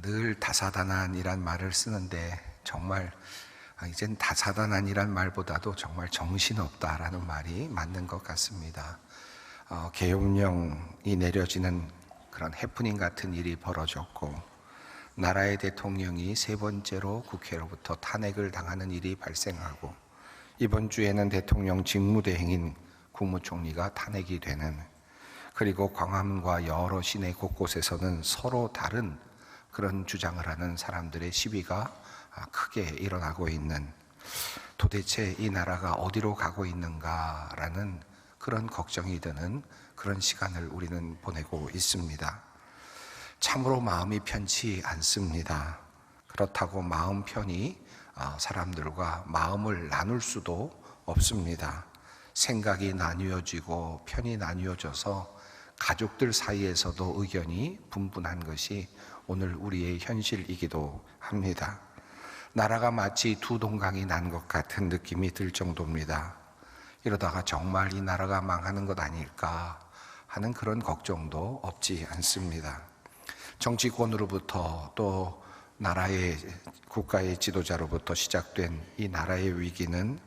늘 다사다난이란 말을 쓰는데 정말 이젠 다사다난이란 말보다도 정말 정신없다라는 말이 맞는 것 같습니다. 계엄령이 내려지는 그런 해프닝 같은 일이 벌어졌고, 나라의 대통령이 세 번째로 국회로부터 탄핵을 당하는 일이 발생하고, 이번 주에는 대통령 직무대행인 국무총리가 탄핵이 되는, 그리고 광화문과 여러 시내 곳곳에서는 서로 다른 그런 주장을 하는 사람들의 시위가 크게 일어나고 있는, 도대체 이 나라가 어디로 가고 있는가라는 그런 걱정이 드는 그런 시간을 우리는 보내고 있습니다. 참으로 마음이 편치 않습니다. 그렇다고 마음 편히 사람들과 마음을 나눌 수도 없습니다. 생각이 나뉘어지고 편이 나뉘어져서 가족들 사이에서도 의견이 분분한 것이 오늘 우리의 현실이기도 합니다. 나라가 마치 두 동강이 난 것 같은 느낌이 들 정도입니다. 이러다가 정말 이 나라가 망하는 것 아닐까 하는 그런 걱정도 없지 않습니다. 정치권으로부터 또 나라의 국가의 지도자로부터 시작된 이 나라의 위기는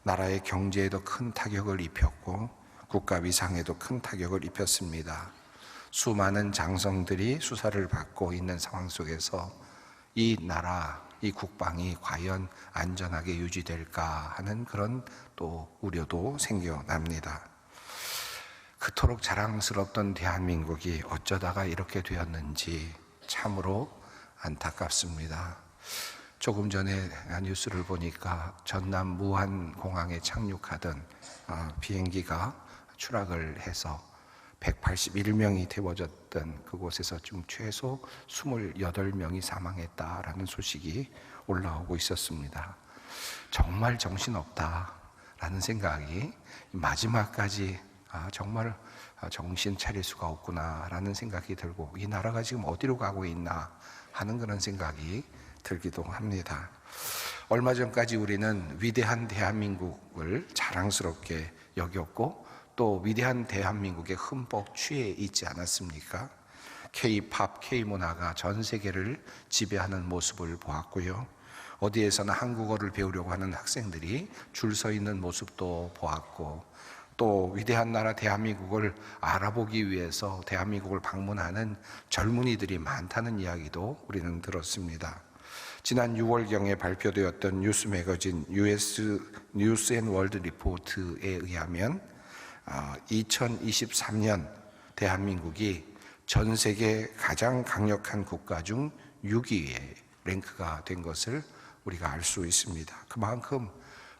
나라의 경제에도 큰 타격을 입혔고 국가 위상에도 큰 타격을 입혔습니다. 수많은 장성들이 수사를 받고 있는 상황 속에서 이 나라, 이 국방이 과연 안전하게 유지될까 하는 그런 또 우려도 생겨납니다. 그토록 자랑스럽던 대한민국이 어쩌다가 이렇게 되었는지 참으로 안타깝습니다. 조금 전에 뉴스를 보니까 전남 무안공항에 착륙하던 비행기가 추락을 해서 181명이 태워졌던 그곳에서 지금 최소 28명이 사망했다라는 소식이 올라오고 있었습니다. 정말 정신없다라는 생각이 마지막까지 정말 정신 차릴 수가 없구나라는 생각이 들고, 이 나라가 지금 어디로 가고 있나 하는 그런 생각이 들기도 합니다. 얼마 전까지 우리는 위대한 대한민국을 자랑스럽게 여겼고 또 위대한 대한민국에 흠뻑 취해 있지 않았습니까? K-팝, K-문화가 전 세계를 지배하는 모습을 보았고요. 어디에서나 한국어를 배우려고 하는 학생들이 줄 서 있는 모습도 보았고, 또 위대한 나라 대한민국을 알아보기 위해서 대한민국을 방문하는 젊은이들이 많다는 이야기도 우리는 들었습니다. 지난 6월경에 발표되었던 뉴스 매거진 US 뉴스 앤 월드 리포트에 의하면 2023년 대한민국이 전 세계 가장 강력한 국가 중 6위에 랭크가 된 것을 우리가 알 수 있습니다. 그만큼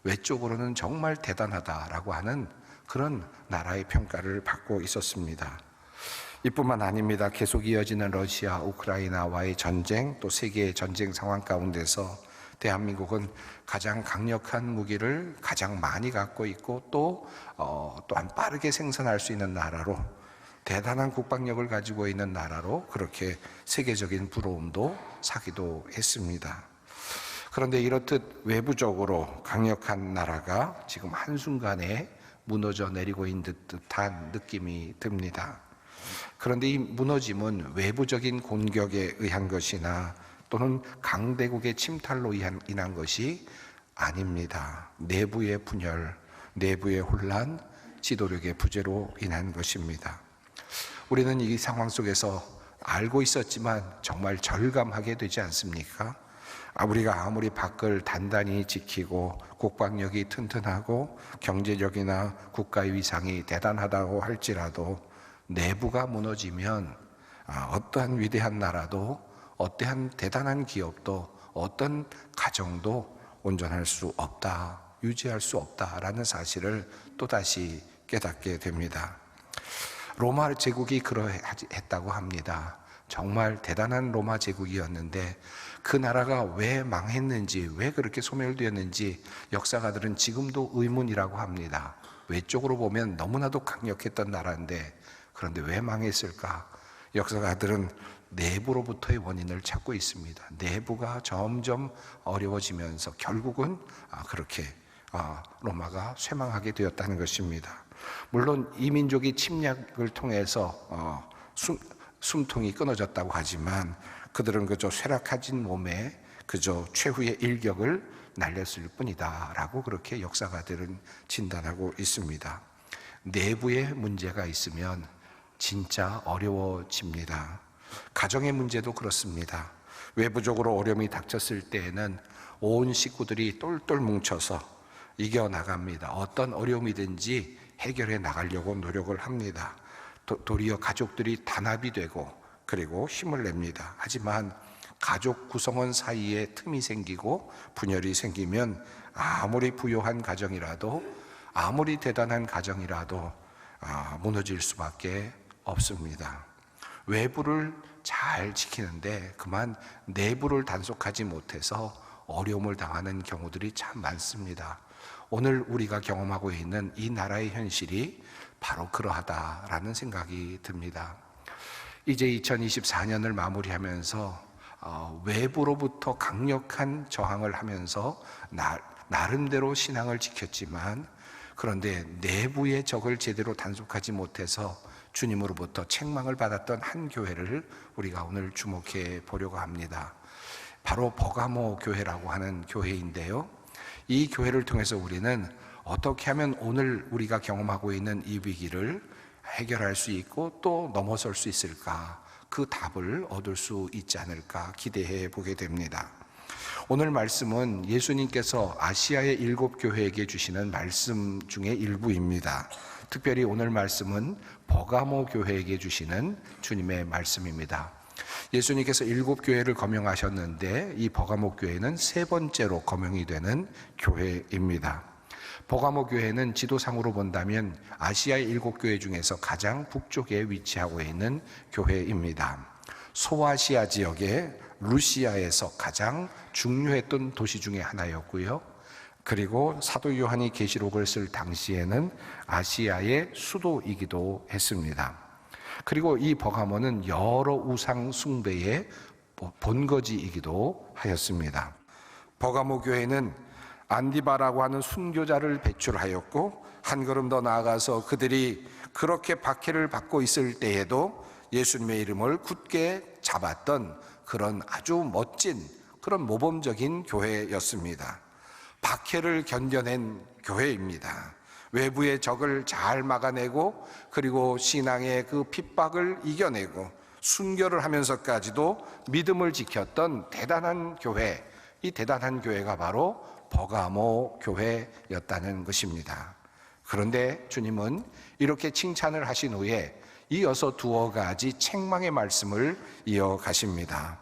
외적으로는 정말 대단하다라고 하는 그런 나라의 평가를 받고 있었습니다. 이뿐만 아닙니다. 계속 이어지는 러시아, 우크라이나와의 전쟁, 또 세계의 전쟁 상황 가운데서 대한민국은 가장 강력한 무기를 가장 많이 갖고 있고 또한 빠르게 생산할 수 있는 나라로, 대단한 국방력을 가지고 있는 나라로 그렇게 세계적인 부러움도 사기도 했습니다. 그런데 이렇듯 외부적으로 강력한 나라가 지금 한순간에 무너져 내리고 있는 듯한 느낌이 듭니다. 그런데 이 무너짐은 외부적인 공격에 의한 것이나 또는 강대국의 침탈로 인한 것이 아닙니다. 내부의 분열, 내부의 혼란, 지도력의 부재로 인한 것입니다. 우리는 이 상황 속에서 알고 있었지만 정말 절감하게 되지 않습니까? 우리가 아무리 밖을 단단히 지키고 국방력이 튼튼하고 경제력이나 국가의 위상이 대단하다고 할지라도 내부가 무너지면 어떠한 위대한 나라도, 어떠한 대단한 기업도, 어떤 가정도 온전할 수 없다, 유지할 수 없다라는 사실을 또다시 깨닫게 됩니다. 로마 제국이 그러했다고 합니다. 정말 대단한 로마 제국이었는데 그 나라가 왜 망했는지, 왜 그렇게 소멸되었는지 역사가들은 지금도 의문이라고 합니다. 외적으로 보면 너무나도 강력했던 나라인데 그런데 왜 망했을까? 역사가들은 내부로부터의 원인을 찾고 있습니다. 내부가 점점 어려워지면서 결국은 그렇게 로마가 쇠망하게 되었다는 것입니다. 물론 이 민족이 침략을 통해서 숨통이 끊어졌다고 하지만 그들은 그저 쇠락해진 몸에 그저 최후의 일격을 날렸을 뿐이다 라고 그렇게 역사가들은 진단하고 있습니다. 내부에 문제가 있으면 진짜 어려워집니다. 가정의 문제도 그렇습니다. 외부적으로 어려움이 닥쳤을 때에는 온 식구들이 똘똘 뭉쳐서 이겨나갑니다. 어떤 어려움이든지 해결해 나가려고 노력을 합니다. 도리어 가족들이 단합이 되고 그리고 힘을 냅니다. 하지만 가족 구성원 사이에 틈이 생기고 분열이 생기면 아무리 부유한 가정이라도 아무리 대단한 가정이라도 무너질 수밖에 없습니다. 외부를 잘 지키는데 그만 내부를 단속하지 못해서 어려움을 당하는 경우들이 참 많습니다. 오늘 우리가 경험하고 있는 이 나라의 현실이 바로 그러하다라는 생각이 듭니다. 이제 2024년을 마무리하면서 외부로부터 강력한 저항을 하면서 나름대로 신앙을 지켰지만 그런데 내부의 적을 제대로 단속하지 못해서 주님으로부터 책망을 받았던 한 교회를 우리가 오늘 주목해 보려고 합니다. 바로 버가모 교회라고 하는 교회인데요. 이 교회를 통해서 우리는 어떻게 하면 오늘 우리가 경험하고 있는 이 위기를 해결할 수 있고 또 넘어설 수 있을까? 그 답을 얻을 수 있지 않을까 기대해 보게 됩니다. 오늘 말씀은 예수님께서 아시아의 7교회에게 주시는 말씀 중에 일부입니다. 특별히 오늘 말씀은 버가모 교회에게 주시는 주님의 말씀입니다. 예수님께서 7교회를 거명하셨는데 이 버가모 교회는 세 번째로 거명이 되는 교회입니다. 버가모 교회는 지도상으로 본다면 아시아의 7교회 중에서 가장 북쪽에 위치하고 있는 교회입니다. 소아시아 지역의 루시아에서 가장 중요했던 도시 중에 하나였고요. 그리고 사도 요한이 계시록을 쓸 당시에는 아시아의 수도이기도 했습니다. 그리고 이 버가모는 여러 우상 숭배의 본거지이기도 하였습니다. 버가모 교회는 안디바라고 하는 순교자를 배출하였고 한 걸음 더 나아가서 그들이 그렇게 박해를 받고 있을 때에도 예수님의 이름을 굳게 잡았던 그런 아주 멋진 그런 모범적인 교회였습니다. 박해를 견뎌낸 교회입니다. 외부의 적을 잘 막아내고 그리고 신앙의 그 핍박을 이겨내고 순교를 하면서까지도 믿음을 지켰던 대단한 교회, 이 대단한 교회가 바로 버가모 교회였다는 것입니다. 그런데 주님은 이렇게 칭찬을 하신 후에 이어서 두어 가지 책망의 말씀을 이어가십니다.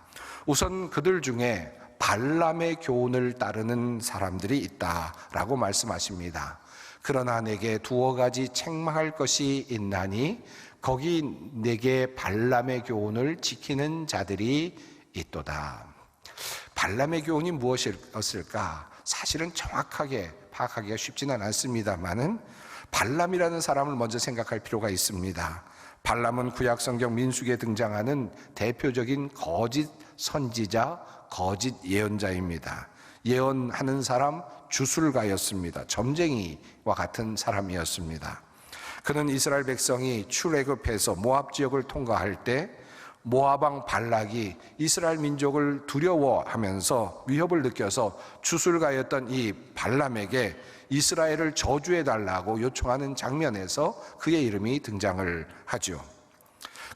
우선 그들 중에 발람의 교훈을 따르는 사람들이 있다라고 말씀하십니다. 그러나 내게 두어 가지 책망할 것이 있나니 거기 내게 발람의 교훈을 지키는 자들이 있도다. 발람의 교훈이 무엇이었을까? 사실은 정확하게 파악하기가 쉽지는 않습니다만은 발람이라는 사람을 먼저 생각할 필요가 있습니다. 발람은 구약 성경 민수기에 등장하는 대표적인 거짓 선지자, 거짓 예언자입니다. 예언하는 사람, 주술가였습니다. 점쟁이와 같은 사람이었습니다. 그는 이스라엘 백성이 출애굽해서 모압 지역을 통과할 때 모압 왕 발락이 이스라엘 민족을 두려워하면서 위협을 느껴서 주술가였던 이 발람에게 이스라엘을 저주해달라고 요청하는 장면에서 그의 이름이 등장을 하죠.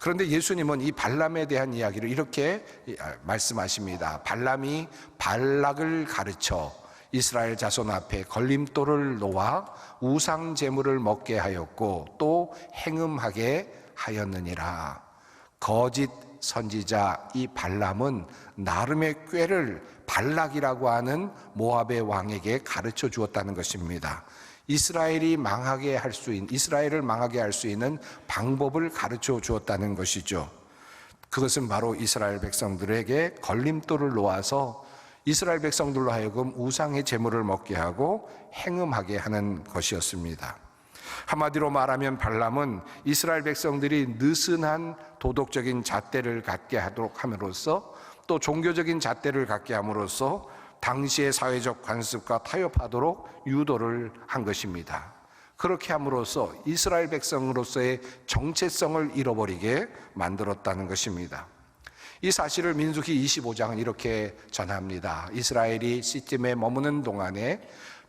그런데 예수님은 이 발람에 대한 이야기를 이렇게 말씀하십니다. 발람이 발락을 가르쳐 이스라엘 자손 앞에 걸림돌을 놓아 우상 제물을 먹게 하였고 또 행음하게 하였느니라. 거짓 선지자 이 발람은 나름의 꾀를 발락이라고 하는 모압의 왕에게 가르쳐 주었다는 것입니다. 이스라엘을 망하게 할 수 있는 방법을 가르쳐 주었다는 것이죠. 그것은 바로 이스라엘 백성들에게 걸림돌을 놓아서 이스라엘 백성들로 하여금 우상의 제물을 먹게 하고 행음하게 하는 것이었습니다. 한마디로 말하면 발람은 이스라엘 백성들이 느슨한 도덕적인 잣대를 갖게 하도록 함으로써, 또 종교적인 잣대를 갖게 함으로써 당시의 사회적 관습과 타협하도록 유도를 한 것입니다. 그렇게 함으로써 이스라엘 백성으로서의 정체성을 잃어버리게 만들었다는 것입니다. 이 사실을 민수기 25장은 이렇게 전합니다. 이스라엘이 시팀에 머무는 동안에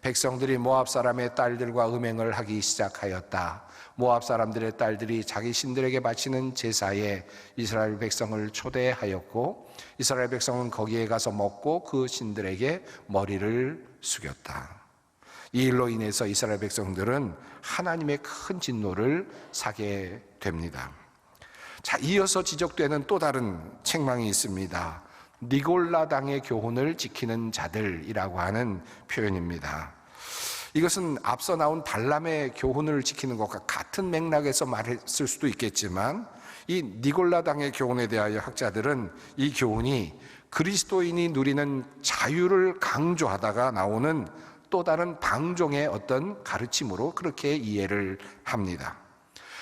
백성들이 모압 사람의 딸들과 음행을 하기 시작하였다. 모압 사람들의 딸들이 자기 신들에게 바치는 제사에 이스라엘 백성을 초대하였고, 이스라엘 백성은 거기에 가서 먹고 그 신들에게 머리를 숙였다. 이 일로 인해서 이스라엘 백성들은 하나님의 큰 진노를 사게 됩니다. 자, 이어서 지적되는 또 다른 책망이 있습니다. 니골라당의 교훈을 지키는 자들이라고 하는 표현입니다. 이것은 앞서 나온 발람의 교훈을 지키는 것과 같은 맥락에서 말했을 수도 있겠지만, 이 니골라당의 교훈에 대하여 학자들은 이 교훈이 그리스도인이 누리는 자유를 강조하다가 나오는 또 다른 방종의 어떤 가르침으로 그렇게 이해를 합니다.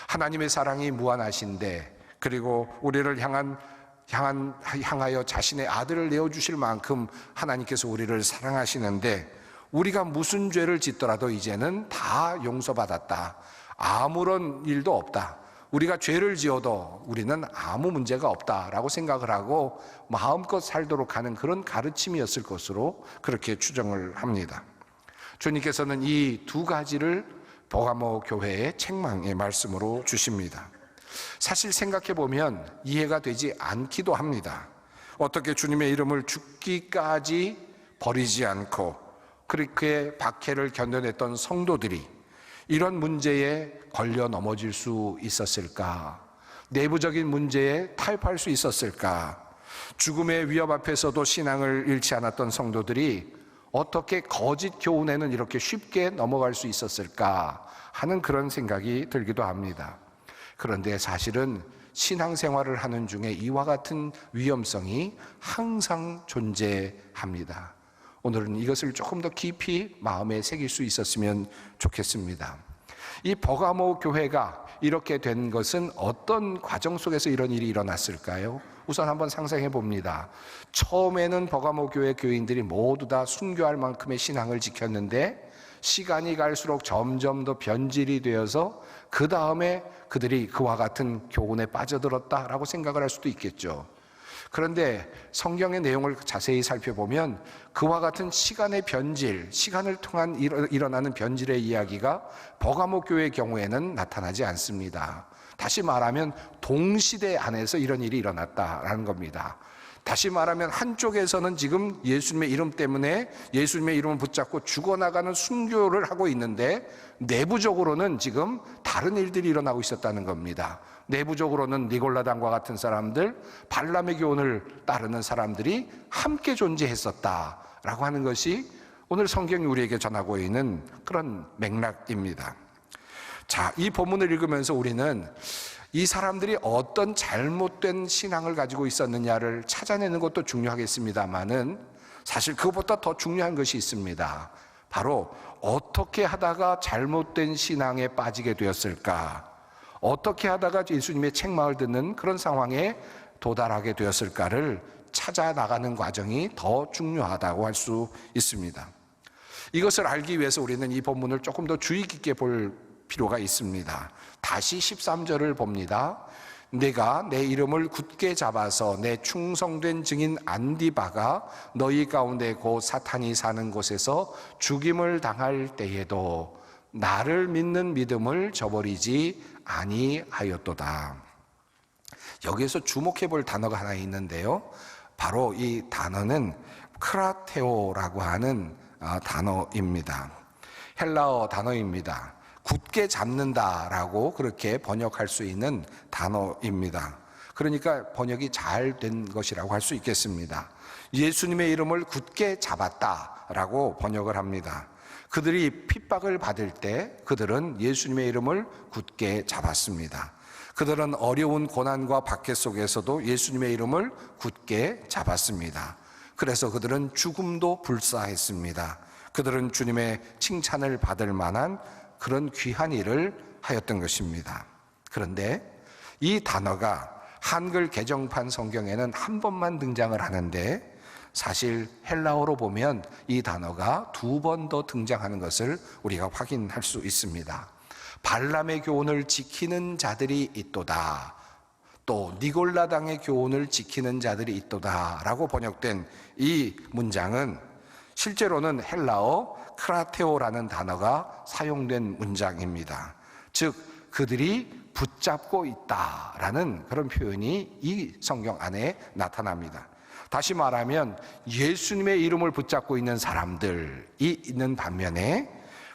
하나님의 사랑이 무한하신데, 그리고 우리를 향하여 자신의 아들을 내어주실 만큼 하나님께서 우리를 사랑하시는데, 우리가 무슨 죄를 짓더라도 이제는 다 용서받았다, 아무런 일도 없다, 우리가 죄를 지어도 우리는 아무 문제가 없다라고 생각을 하고 마음껏 살도록 하는 그런 가르침이었을 것으로 그렇게 추정을 합니다. 주님께서는 이 두 가지를 버가모 교회의 책망의 말씀으로 주십니다. 사실 생각해 보면 이해가 되지 않기도 합니다. 어떻게 주님의 이름을 죽기까지 버리지 않고 그렇게 박해를 견뎌냈던 성도들이 이런 문제에 걸려 넘어질 수 있었을까? 내부적인 문제에 타협할 수 있었을까? 죽음의 위협 앞에서도 신앙을 잃지 않았던 성도들이 어떻게 거짓 교훈에는 이렇게 쉽게 넘어갈 수 있었을까 하는 그런 생각이 들기도 합니다. 그런데 사실은 신앙생활을 하는 중에 이와 같은 위험성이 항상 존재합니다. 오늘은 이것을 조금 더 깊이 마음에 새길 수 있었으면 좋겠습니다. 이 버가모 교회가 이렇게 된 것은 어떤 과정 속에서 이런 일이 일어났을까요? 우선 한번 상상해 봅니다. 처음에는 버가모 교회 교인들이 모두 다 순교할 만큼의 신앙을 지켰는데, 시간이 갈수록 점점 더 변질이 되어서 그 다음에 그들이 그와 같은 교훈에 빠져들었다라고 생각을 할 수도 있겠죠. 그런데 성경의 내용을 자세히 살펴보면 그와 같은 시간의 변질, 시간을 통한 일어나는 변질의 이야기가 버가모 교회의 경우에는 나타나지 않습니다. 다시 말하면 동시대 안에서 이런 일이 일어났다라는 겁니다. 다시 말하면 한쪽에서는 지금 예수님의 이름 때문에 예수님의 이름을 붙잡고 죽어나가는 순교를 하고 있는데, 내부적으로는 지금 다른 일들이 일어나고 있었다는 겁니다. 내부적으로는 니골라당과 같은 사람들, 발람의 교훈을 따르는 사람들이 함께 존재했었다라고 하는 것이 오늘 성경이 우리에게 전하고 있는 그런 맥락입니다. 자, 이 본문을 읽으면서 우리는 이 사람들이 어떤 잘못된 신앙을 가지고 있었느냐를 찾아내는 것도 중요하겠습니다만은, 사실 그것보다 더 중요한 것이 있습니다. 바로 어떻게 하다가 잘못된 신앙에 빠지게 되었을까, 어떻게 하다가 예수님의 책망을 듣는 그런 상황에 도달하게 되었을까를 찾아 나가는 과정이 더 중요하다고 할 수 있습니다. 이것을 알기 위해서 우리는 이 본문을 조금 더 주의 깊게 볼 필요가 있습니다. 다시 13절을 봅니다. 내가 내 이름을 굳게 잡아서 내 충성된 증인 안디바가 너희 가운데 곧 사탄이 사는 곳에서 죽임을 당할 때에도 나를 믿는 믿음을 저버리지 아니하였도다. 여기에서 주목해 볼 단어가 하나 있는데요, 바로 이 단어는 크라테오라고 하는 단어입니다. 헬라어 단어입니다. 굳게 잡는다라고 그렇게 번역할 수 있는 단어입니다. 그러니까 번역이 잘 된 것이라고 할 수 있겠습니다. 예수님의 이름을 굳게 잡았다라고 번역을 합니다. 그들이 핍박을 받을 때 그들은 예수님의 이름을 굳게 잡았습니다. 그들은 어려운 고난과 박해 속에서도 예수님의 이름을 굳게 잡았습니다. 그래서 그들은 죽음도 불사했습니다. 그들은 주님의 칭찬을 받을 만한 그런 귀한 일을 하였던 것입니다. 그런데 이 단어가 한글 개정판 성경에는 한 번만 등장을 하는데 사실 헬라어로 보면 이 단어가 2번 더 등장하는 것을 우리가 확인할 수 있습니다. 발람의 교훈을 지키는 자들이 있도다, 또 니골라당의 교훈을 지키는 자들이 있도다 라고 번역된 이 문장은 실제로는 헬라어 크라테오라는 단어가 사용된 문장입니다. 즉 그들이 붙잡고 있다라는 그런 표현이 이 성경 안에 나타납니다. 다시 말하면 예수님의 이름을 붙잡고 있는 사람들이 있는 반면에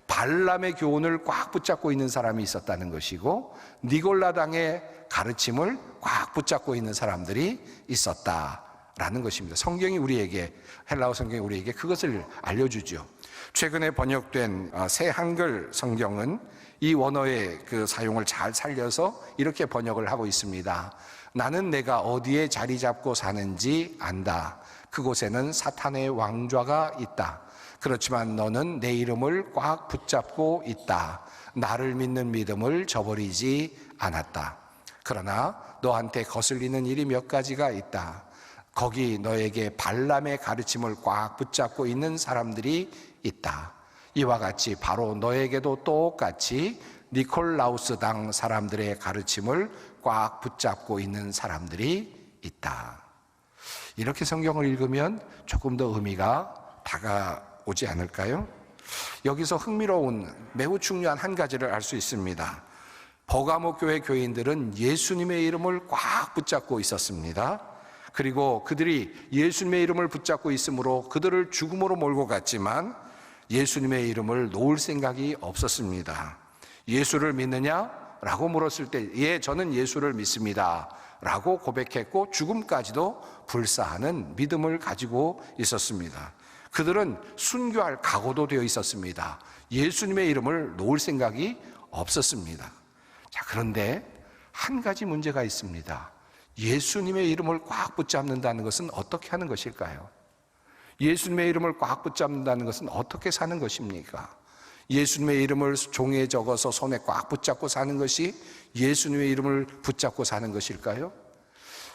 발람의 교훈을 꽉 붙잡고 있는 사람이 있었다는 것이고 니골라당의 가르침을 꽉 붙잡고 있는 사람들이 있었다라는 것입니다. 성경이 우리에게, 헬라어 성경이 우리에게 그것을 알려주죠. 최근에 번역된 새 한글 성경은 이 원어의 그 사용을 잘 살려서 이렇게 번역을 하고 있습니다. 나는 내가 어디에 자리 잡고 사는지 안다. 그곳에는 사탄의 왕좌가 있다. 그렇지만 너는 내 이름을 꽉 붙잡고 있다. 나를 믿는 믿음을 저버리지 않았다. 그러나 너한테 거슬리는 일이 몇 가지가 있다. 거기 너에게 발람의 가르침을 꽉 붙잡고 있는 사람들이 있다. 이와 같이 바로 너에게도 똑같이 니콜라우스당 사람들의 가르침을 꽉 붙잡고 있는 사람들이 있다. 이렇게 성경을 읽으면 조금 더 의미가 다가오지 않을까요? 여기서 흥미로운 매우 중요한 한 가지를 알 수 있습니다. 버가모 교회 교인들은 예수님의 이름을 꽉 붙잡고 있었습니다. 그리고 그들이 예수님의 이름을 붙잡고 있으므로 그들을 죽음으로 몰고 갔지만 예수님의 이름을 놓을 생각이 없었습니다. 예수를 믿느냐? 라고 물었을 때 예, 저는 예수를 믿습니다 라고 고백했고 죽음까지도 불사하는 믿음을 가지고 있었습니다. 그들은 순교할 각오도 되어 있었습니다. 예수님의 이름을 놓을 생각이 없었습니다. 자, 그런데 한 가지 문제가 있습니다. 예수님의 이름을 꽉 붙잡는다는 것은 어떻게 하는 것일까요? 예수님의 이름을 꽉 붙잡는다는 것은 어떻게 사는 것입니까? 예수님의 이름을 종이에 적어서 손에 꽉 붙잡고 사는 것이 예수님의 이름을 붙잡고 사는 것일까요?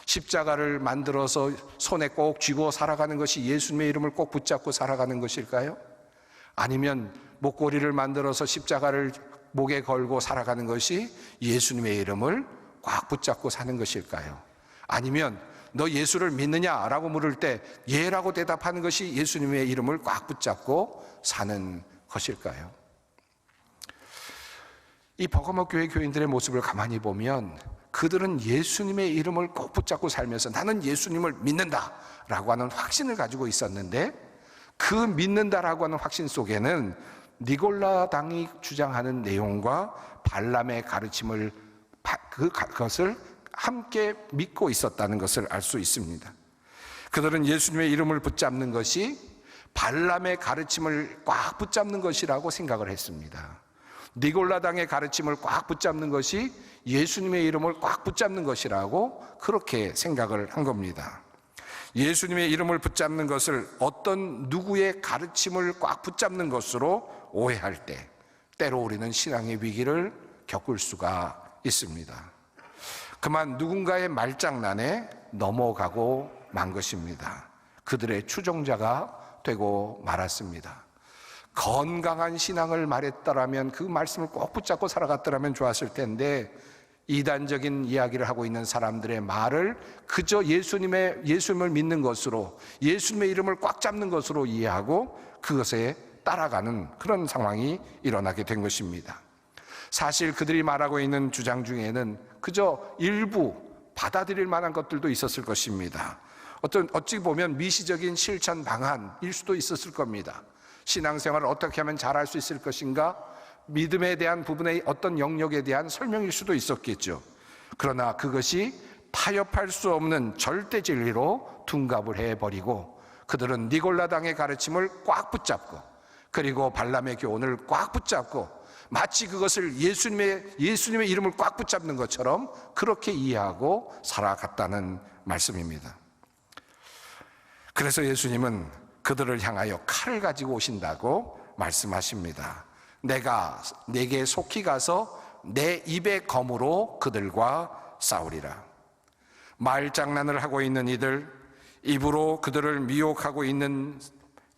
십자가를 만들어서 손에 꼭 쥐고 살아가는 것이 예수님의 이름을 꼭 붙잡고 살아가는 것일까요? 아니면 목걸이를 만들어서 십자가를 목에 걸고 살아가는 것이 예수님의 이름을 꽉 붙잡고 사는 것일까요? 아니면 너 예수를 믿느냐라고 물을 때 예라고 대답하는 것이 예수님의 이름을 꽉 붙잡고 사는 것일까요? 이 버가모 교회 교인들의 모습을 가만히 보면 그들은 예수님의 이름을 꼭 붙잡고 살면서 나는 예수님을 믿는다라고 하는 확신을 가지고 있었는데 그 믿는다라고 하는 확신 속에는 니골라당이 주장하는 내용과 발람의 가르침을 그것을 함께 믿고 있었다는 것을 알 수 있습니다. 그들은 예수님의 이름을 붙잡는 것이 발람의 가르침을 꽉 붙잡는 것이라고 생각을 했습니다. 니골라당의 가르침을 꽉 붙잡는 것이 예수님의 이름을 꽉 붙잡는 것이라고 그렇게 생각을 한 겁니다. 예수님의 이름을 붙잡는 것을 어떤 누구의 가르침을 꽉 붙잡는 것으로 오해할 때 때로 우리는 신앙의 위기를 겪을 수가 있습니다. 그만 누군가의 말장난에 넘어가고 만 것입니다. 그들의 추종자가 되고 말았습니다. 건강한 신앙을 말했더라면 그 말씀을 꼭 붙잡고 살아갔더라면 좋았을 텐데 이단적인 이야기를 하고 있는 사람들의 말을 그저 예수님을 믿는 것으로 예수님의 이름을 꽉 잡는 것으로 이해하고 그것에 따라가는 그런 상황이 일어나게 된 것입니다. 사실 그들이 말하고 있는 주장 중에는 그저 일부 받아들일 만한 것들도 있었을 것입니다. 어찌 보면 미시적인 실천 방안일 수도 있었을 겁니다. 신앙생활을 어떻게 하면 잘할 수 있을 것인가? 믿음에 대한 부분의 어떤 영역에 대한 설명일 수도 있었겠죠. 그러나 그것이 타협할 수 없는 절대 진리로 둔갑을 해버리고 그들은 니골라당의 가르침을 꽉 붙잡고 그리고 발람의 교훈을 꽉 붙잡고 마치 그것을 예수님의 이름을 꽉 붙잡는 것처럼 그렇게 이해하고 살아갔다는 말씀입니다. 그래서 예수님은 그들을 향하여 칼을 가지고 오신다고 말씀하십니다. 내가 내게 속히 가서 내 입의 검으로 그들과 싸우리라. 말장난을 하고 있는 이들, 입으로 그들을 미혹하고 있는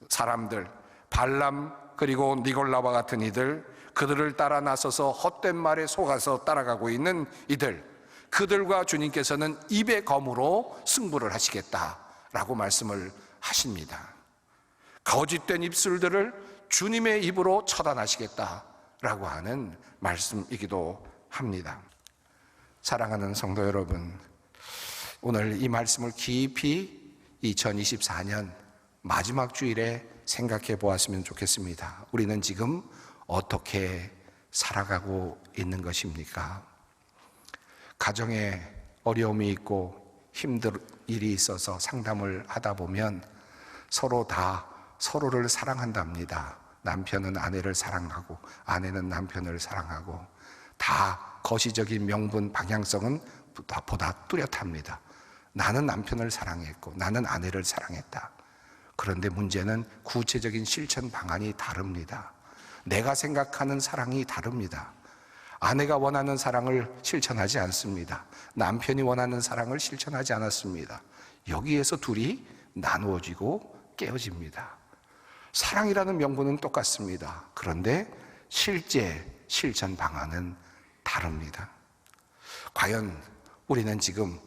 사람들, 발람 그리고 니골라와 같은 이들, 그들을 따라 나서서 헛된 말에 속아서 따라가고 있는 이들, 그들과 주님께서는 입의 검으로 승부를 하시겠다라고 말씀을 하십니다. 거짓된 입술들을 주님의 입으로 처단하시겠다라고 하는 말씀이기도 합니다. 사랑하는 성도 여러분, 오늘 이 말씀을 깊이 2024년 마지막 주일에 생각해 보았으면 좋겠습니다. 우리는 지금 어떻게 살아가고 있는 것입니까? 가정에 어려움이 있고 힘든 일이 있어서 상담을 하다 보면 서로 다 서로를 사랑한답니다. 남편은 아내를 사랑하고 아내는 남편을 사랑하고 다 거시적인 명분 방향성은 보다 뚜렷합니다. 나는 남편을 사랑했고 나는 아내를 사랑했다. 그런데 문제는 구체적인 실천 방안이 다릅니다. 내가 생각하는 사랑이 다릅니다. 아내가 원하는 사랑을 실천하지 않습니다. 남편이 원하는 사랑을 실천하지 않았습니다. 여기에서 둘이 나누어지고 깨어집니다. 사랑이라는 명분은 똑같습니다. 그런데 실제 실천 방안은 다릅니다. 과연 우리는 지금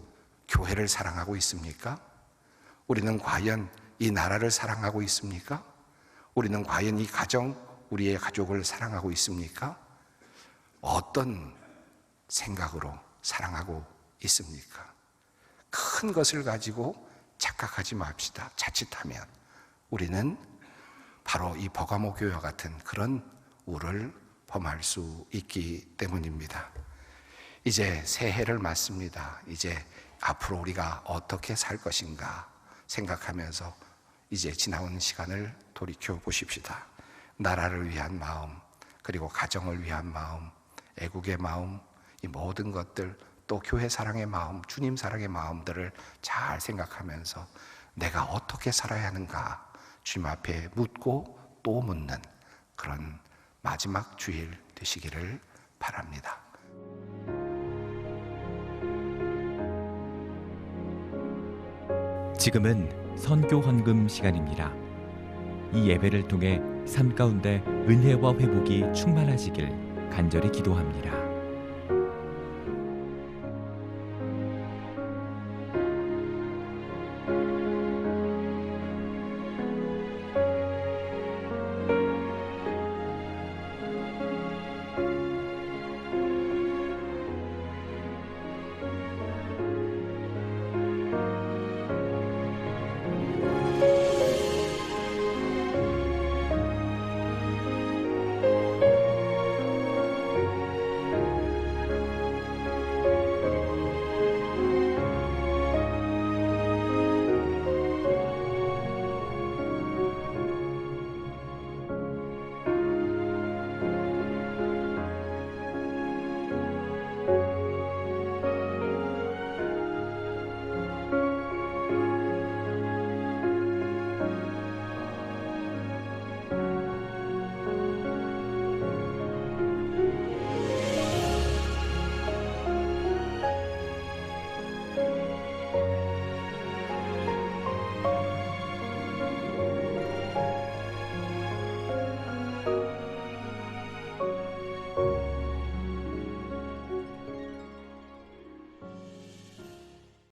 교회를 사랑하고 있습니까? 우리는 과연 이 나라를 사랑하고 있습니까? 우리는 과연 이 가정, 우리의 가족을 사랑하고 있습니까? 어떤 생각으로 사랑하고 있습니까? 큰 것을 가지고 착각하지 맙시다. 자칫하면 우리는 바로 이 버가모 교회와 같은 그런 우를 범할 수 있기 때문입니다. 이제 새해를 맞습니다. 이제 앞으로 우리가 어떻게 살 것인가 생각하면서 이제 지나온 시간을 돌이켜 보십시다. 나라를 위한 마음, 그리고 가정을 위한 마음, 애국의 마음, 이 모든 것들, 또 교회 사랑의 마음, 주님 사랑의 마음들을 잘 생각하면서 내가 어떻게 살아야 하는가 주님 앞에 묻고 또 묻는 그런 마지막 주일 되시기를 바랍니다. 지금은 선교 헌금 시간입니다. 이 예배를 통해 삶 가운데 은혜와 회복이 충만하시길 간절히 기도합니다.